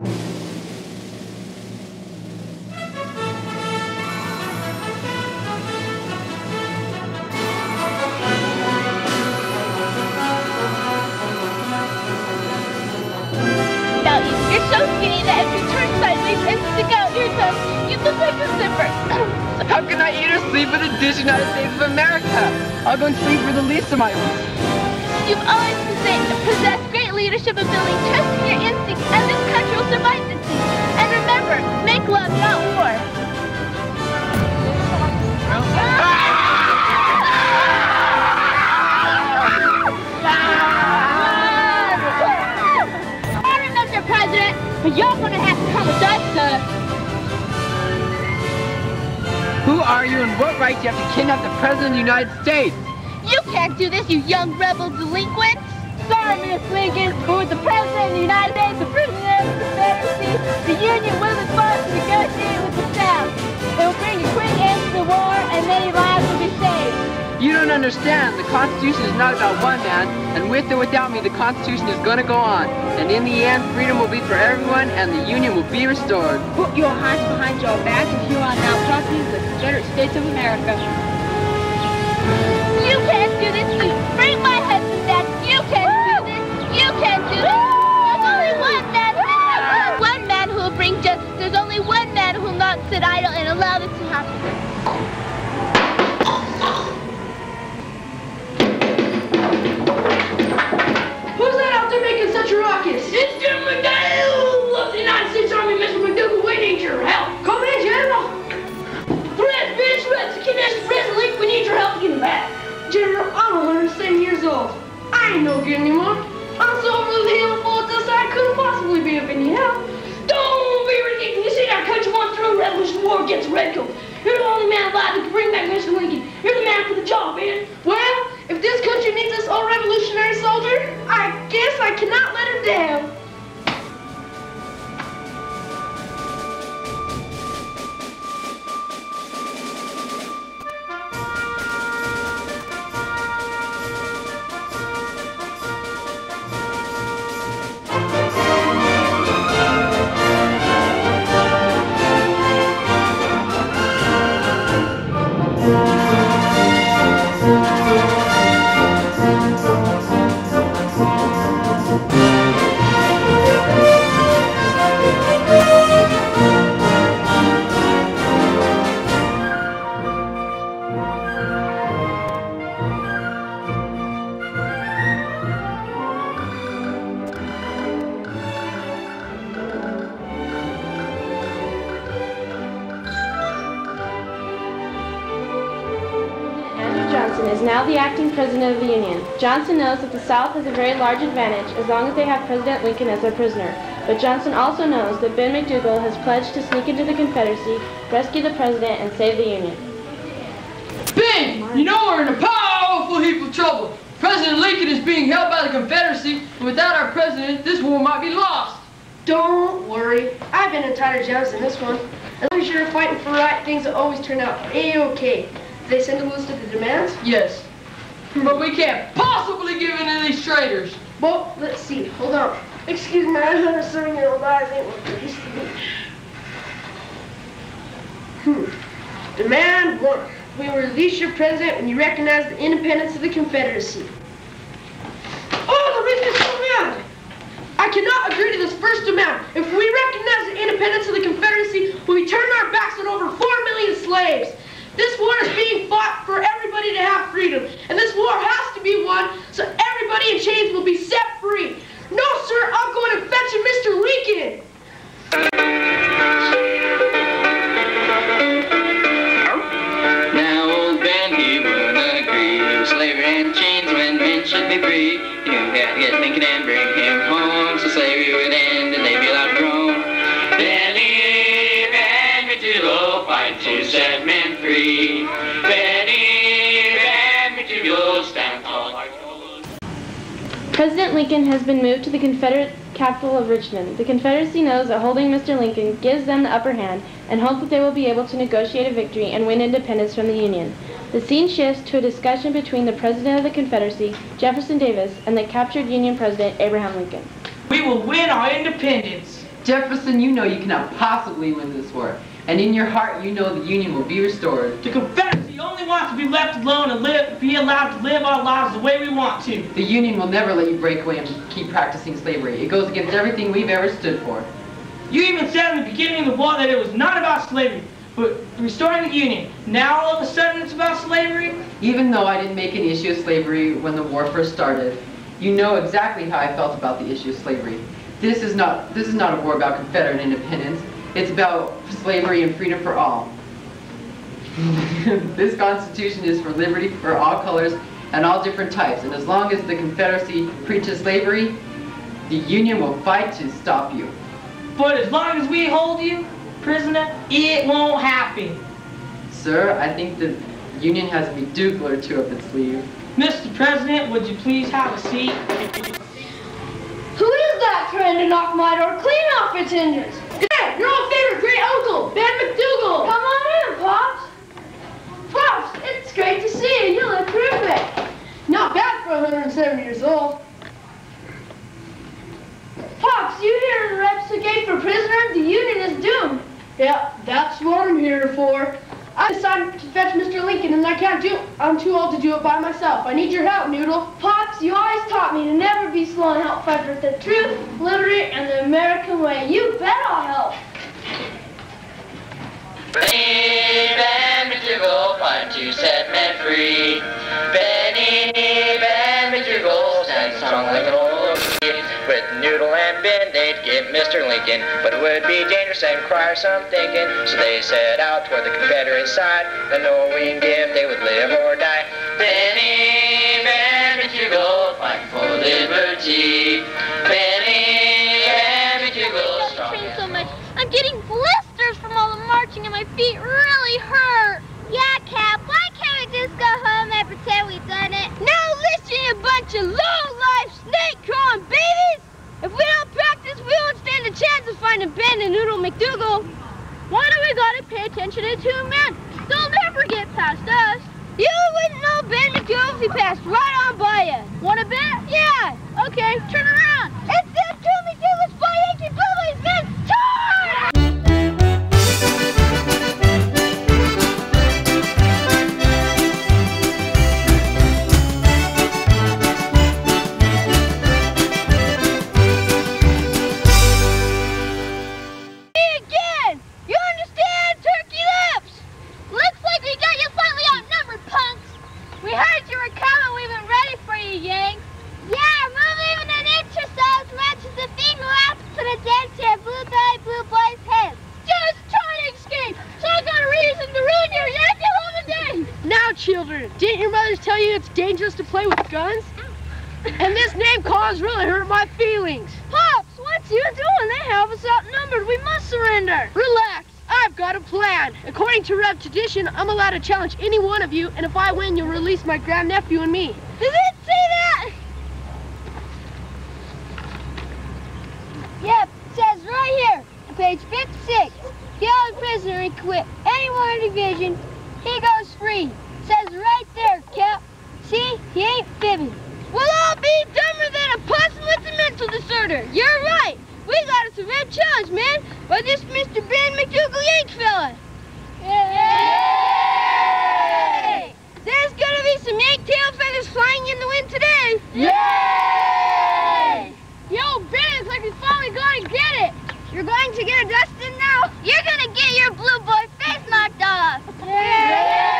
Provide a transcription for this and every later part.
You're so skinny that if you turn sideways and stick out your tongue, you look like a zipper. How can I eat or sleep in the United States of America? I'll go and sleep for the least of my wants. You've always possessed great leadership ability, trusting your instincts, and this country will survive the sea. And remember, make love, not war. President, but you're gonna have to come with us, sir. Who are you and what right do you have to kidnap the President of the United States? You can't do this, you young rebel delinquent. Sorry, Miss Lincoln, but with the President of the United States, the President of the Confederacy, the Union will be forced to negotiate with the South. It will bring a quick end to the war and many lives will be saved. You don't understand. The Constitution is not about one man, and with or without me, the Constitution is going to go on. And in the end, freedom will be for everyone, and the Union will be restored. Put your hands behind your back if you are now property of the Confederate States of America. You can't do this. You bring my husband back. You can't do this. You can't do this. There's only one man who will bring justice. There's only one man who will not sit idle and allow this to happen. Who's that out there making such a ruckus? It's Jim McDoogle of the United States Army, Mr. McDoogle. We need your help. Come in, General. Threats, bitch, threats. The kidnapped President Lincoln. We need your help to get him back. General, I'm 107 years old. I ain't no good anymore. I'm so over the hill full of dust I couldn't possibly be of any help. Don't be ridiculous. You see that country won through a revolution war against redcoats. You're the only man alive that can bring back Mr. Lincoln. You're the man for the job, man. Well, if this country needs this old revolutionary soldier, I guess I cannot let him down. Is now the acting President of the Union. Johnson knows that the South has a very large advantage as long as they have President Lincoln as their prisoner. But Johnson also knows that Ben McDoogle has pledged to sneak into the Confederacy, rescue the President, and save the Union. Ben, you know we're in a powerful heap of trouble. President Lincoln is being held by the Confederacy, and without our President, this war might be lost. Don't worry. I've been a tighter Johnson this one. As long as you're fighting for right, things will always turn out A-okay. Did they send a list of the demands? Yes. But we can't possibly give in to these traitors. Well, let's see. Hold on. Excuse me, I have a 7-year-old eyes ain't what they used to be. Demand 1. We will release your president when you recognize the independence of the Confederacy. Oh, the reason is so mad. I cannot agree to this first demand. If we recognize the independence of the Confederacy, we'll be turning our backs on over 4 million slaves. This war is being fought for everybody to have freedom, and this war has to be won so everybody in chains will be set free. No, sir, I'm going to fetch Mr. Lincoln. Now old Ben, he would agree to slavery and chains when men should be free. You gotta get Lincoln and bring him home so slavery would end and they'd be allowed to roam. Then leave and McDoogle fight to set men free. Betty and McDoogle stand tall. President Lincoln has been moved to the Confederate capital of Richmond. The Confederacy knows that holding Mr. Lincoln gives them the upper hand and hope that they will be able to negotiate a victory and win independence from the Union. The scene shifts to a discussion between the President of the Confederacy, Jefferson Davis, and the captured Union President, Abraham Lincoln. We will win our independence. Jefferson, you know you cannot possibly win this war. And in your heart, you know the Union will be restored. The Confederacy only wants to be left alone and be allowed to live our lives the way we want to. The Union will never let you break away and keep practicing slavery. It goes against everything we've ever stood for. You even said in the beginning of the war that it was not about slavery, but restoring the Union. Now all of a sudden it's about slavery? Even though I didn't make an issue of slavery when the war first started, you know exactly how I felt about the issue of slavery. This is not a war about Confederate independence. It's about slavery and freedom for all. This Constitution is for liberty for all colors and all different types. And as long as the Confederacy preaches slavery, the Union will fight to stop you. But as long as we hold you prisoner, it won't happen. Sir, I think the Union has a McDoogle or two up its sleeve. Mr. President, would you please have a seat? Who is that trying to knock my door clean off its hinges? Dad, your old favorite great uncle, Ben McDoogle. Come on in, Pops. Pops, it's great to see you. You look terrific. Not bad for 170 years old. Pops, you here to replicate for prisoner? The Union is doomed. Yeah, that's what I'm here for. I decided to fetch Mr. Lincoln, and I can't do it. I'm too old to do it by myself. I need your help, Noodle. Pops, you always taught me to never be slow and help fight for the truth, liberty, and the American way. You bet I'll help. Ben McDoogle, fight to set men free. Benny, Ben McDoogle, stand strong like an old tree. With Noodle and Ben, they'd get Mr. Lincoln, but it would be dangerous and require some thinking. So they set out toward the Confederate side, not knowing if they would live or die. Benny, Ben McDoogle, fight for liberty. Benny, Ben McDoogle, strong. So much. I'm getting blisters from all the marching and my feet really hurt. Yeah, Cap, why can't we just go home and pretend we've done it? Now listen, you bunch of low-life, snake-crawling babies! If we don't practice, we won't stand a chance of finding Ben and Noodle McDoogle. Why do we gotta pay attention to two men? They'll never get past us. You wouldn't know Ben McDoogle if he passed right on by you. Want to bet? Yeah. Okay, turn around. It's them two McDougall's fly Yankee Bullies, men! Charge! Children, didn't your mothers tell you it's dangerous to play with guns? And this name call's really hurt my feelings. Pops, what's you doing? They have us outnumbered. We must surrender. Relax. I've got a plan. According to Rev tradition, I'm allowed to challenge any one of you, and if I win, you'll release my grandnephew and me. Does it say that? Yep, it says right here, on page 56. The old prisoner equipped any war division, he goes free. Says right there, Cap. See? He ain't fibbing. We'll all be dumber than a possum with a mental disorder. You're right. We got us a red challenge, man, by this Mr. Ben McDoogle Yank fella. Yay! There's gonna be some yank tail feathers flying in the wind today. Yay! Yo, Ben, it's like we finally gonna get it. You're going to get a dusting now. You're gonna get your blue boy face knocked off. Yay!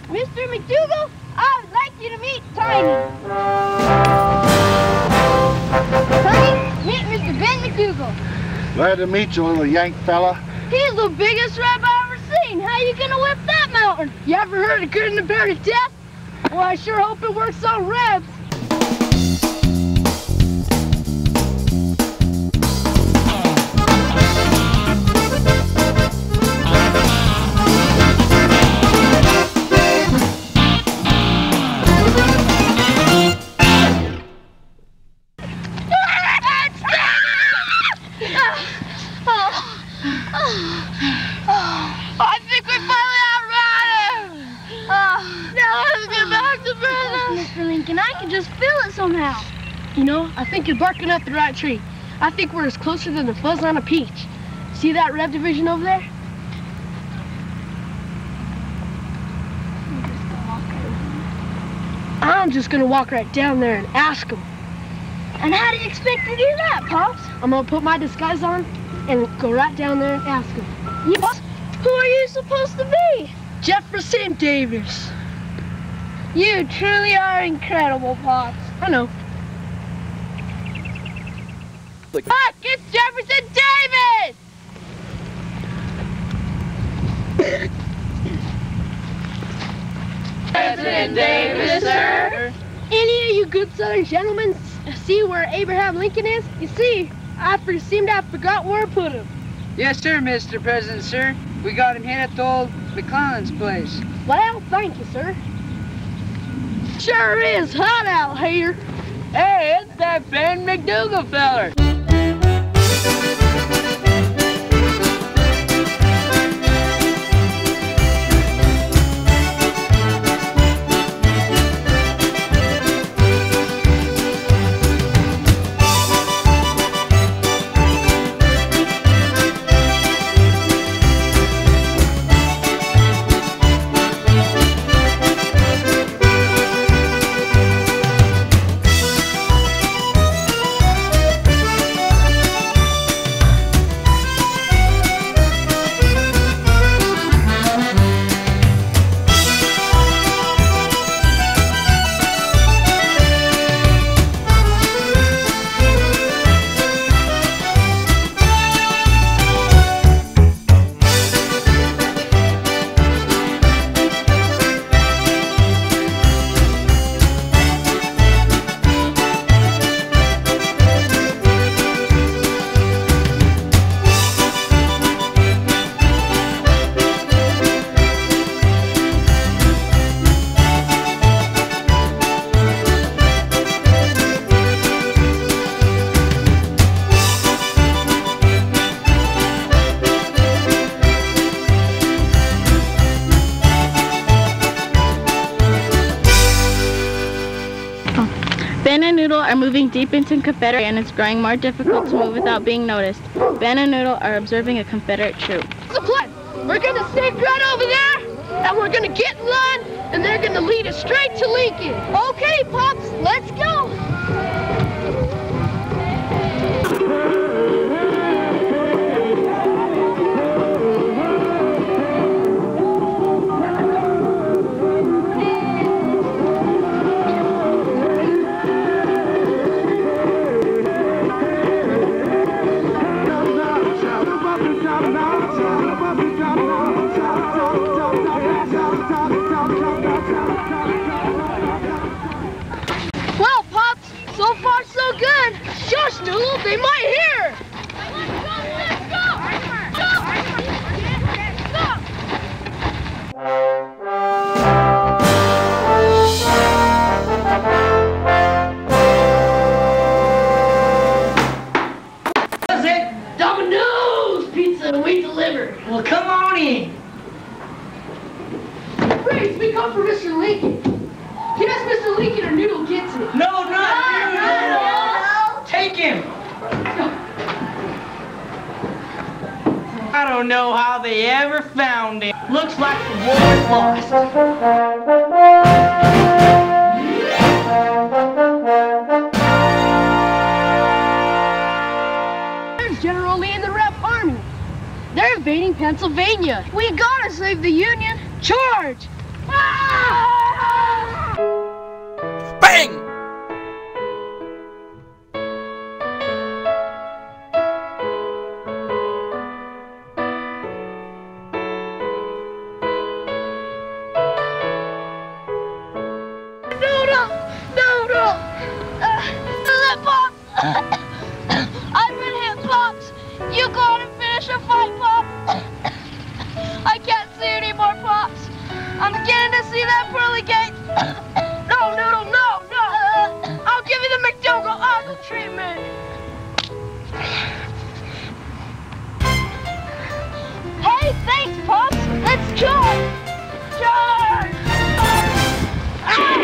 Mr. McDoogle, I would like you to meet Tiny. Tiny, meet Mr. Ben McDoogle. Glad to meet you, little yank fella. He's the biggest reb I've ever seen. How you gonna whip that mountain? You ever heard of good and the bear to death? Well, I sure hope it works on rebs. I think we finally outrun him! Now let's get back to business! Mr. Lincoln, I can just feel it somehow. You know, I think you're barking up the right tree. I think we're as closer than the fuzz on a peach. See that Rev Division over there? I'm just gonna walk right down there and ask them. And how do you expect to do that, Pops? I'm gonna put my disguise on and go right down there and ask them. Yes. Who are you supposed to be? Jefferson Davis. You truly are incredible, Pops. I know. Look, it's Jefferson Davis! President Davis, sir. Any of you good Southern gentlemen see where Abraham Lincoln is? You see, I seem to have forgot where I put him. Yes, sir, Mr. President, sir. We got him here at the old McClellan's place. Well, thank you, sir. Sure is hot out here. Hey, it's that Ben McDoogle feller. Ben and Noodle are moving deep into Confederate and it's growing more difficult to move without being noticed. Ben and Noodle are observing a Confederate troop. What's the plan? We're gonna stick right over there, and we're gonna get in line, and they're gonna lead us straight to Lincoln. Okay, Pops, let's go. Well, Pops, so far so good. Shush, Noodle, they might hear. That's it. Domino's Pizza, we deliver. Well, come on in. Grace, we come for Mr. Lincoln. Yes, Mr. Lincoln or Noodle gets it. No, not you. Take him. I don't know how they ever found him. Looks like the war's lost. There's General Lee and the Rep Army. They're invading Pennsylvania. We gotta save the Union. Charge! Bang! Noodle! Pops! I've been hit, Pops! You go on and finish the fight, Pop! I can't see anymore, Pops! I'm beginning to see that pearly gate! No, Noodle, no! I'll give you the McDoogle Uncle treatment! Hey, thanks, Pops! Let's charge! Charge! Ah!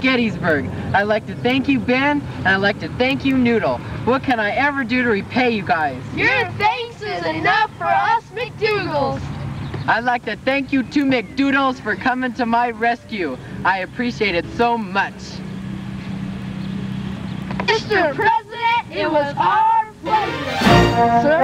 Gettysburg. I'd like to thank you, Ben, and I'd like to thank you, Noodle. What can I ever do to repay you guys? Your thanks is enough for us McDougals. I'd like to thank you two McDoodles for coming to my rescue. I appreciate it so much. Mr. President, it was our pleasure. Sir.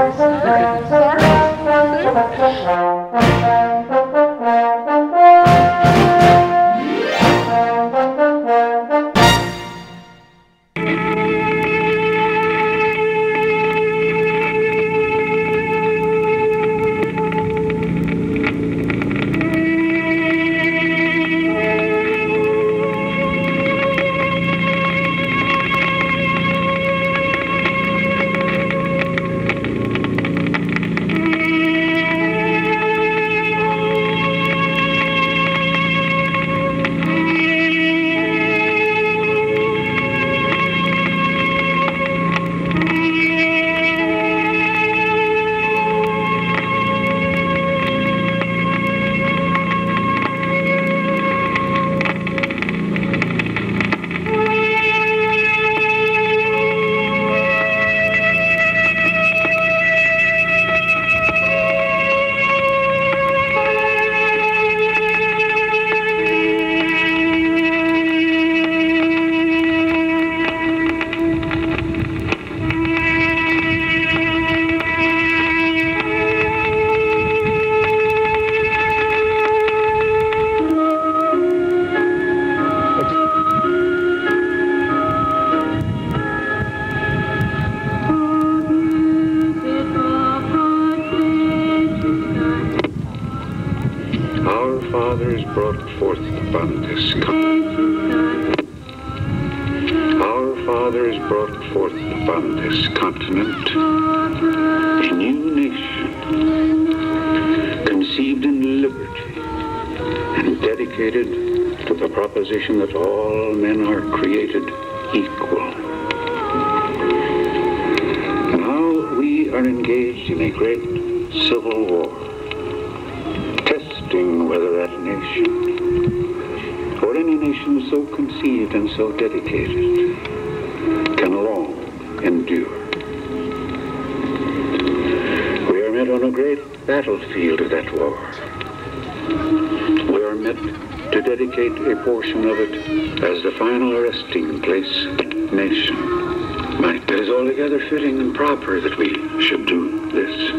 That all men are created equal. Now we are engaged in a great civil war, testing whether that nation, or any nation so conceived and so dedicated, can long endure. We are met on a great battlefield of that war. We are met to dedicate a portion of it as the final resting place of the nation. It is altogether fitting and proper that we should do this.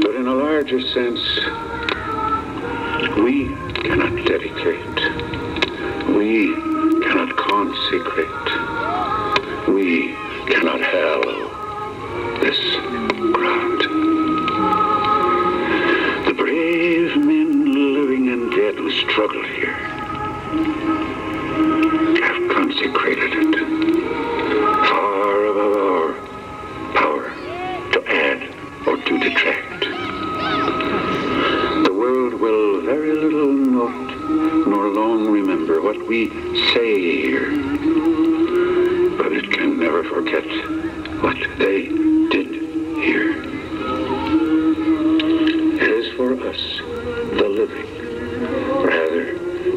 But in a larger sense, we cannot dedicate, we cannot consecrate, we cannot hallow this ground. The brave men living and dead who struggled here have consecrated it far above our power to add or to detract. The world will very little note nor long remember what we say here, but it can never forget what they did here. It is for us, the living, rather,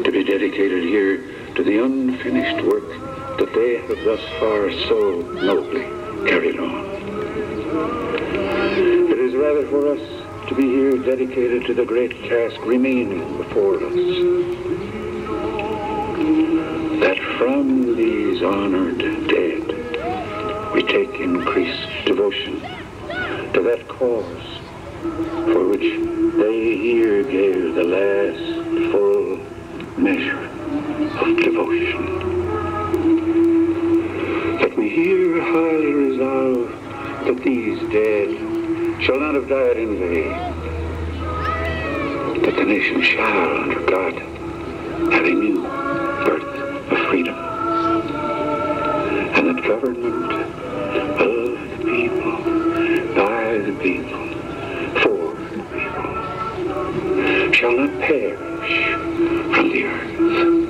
to be dedicated here to the unfinished work that they have thus far so nobly carried on. It is rather for us to be here dedicated to the great task remaining before us, that from these honored dead we take increased devotion to that cause for which they here gave the last full measure of devotion. Let me here highly resolve that these dead shall not have died in vain, that the nation shall, under God, have a new birth of freedom, and that government of the people, by the people, for the people, shall not perish from the earth.